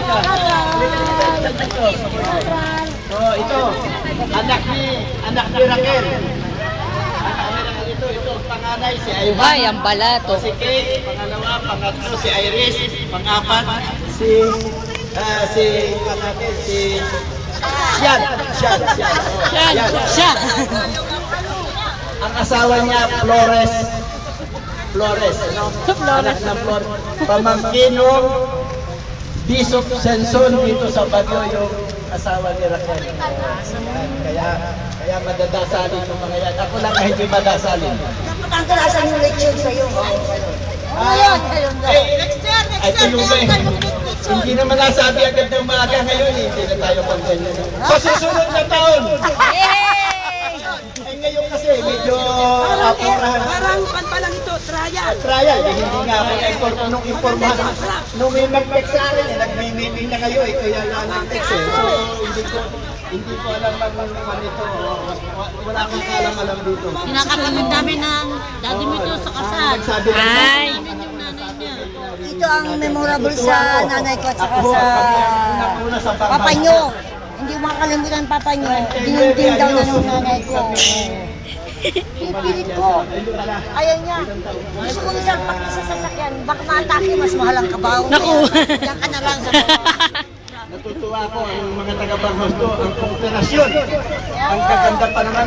Halika. Halika dito. Oh, ito. Anak ni Raquel. Ito panganay si Ivan. Ay, ang balato. Si Kate, pangalawa, pangatlo si Iris, pangapat si Sian. Siya. Ang asawa niya Flores, no? Anak ng Flores. Pamangkinong Bishop Senson dito sa Baguio yung asawa ni Raquel. Kaya madadasalin yung mga yan. Ako lang na hindi madasalin. Dapat ang kalasan yung lechon sa'yo. Next year. Hindi naman nasabi agad ng maaga ngayon eh. Hindi na tayo pag-ganyan. Sa susunod na taon. Ngayon kasi medyo apurahan. Parang pan pa lang ito, trial. Trial, hindi nga ako nung impormahan. Nung may mag-text sa akin, nag-meeting na kayo, kaya na-text eh. So, hindi ko alam mag-ano ito. Wala akong alam dito. Kinakapanood namin ng daddy mo ito sa kasal. Ay. Ito ang memorable sa nanay ko at saka sa papa nyo. Hindi ko makakalimutan ang papa nyo. Dinundin daw na ng nanay ko. Pipilit ko. Ayaw niya. Gusto ko isang pakli sa sasakyan. Baka maatake, mas mahal ang kabaw. Naku. Diyan ka na lang sa baba. Natutuwa ko ang mga taga-Bangos ko, ang kooperasyon. Ang gaganda pa naman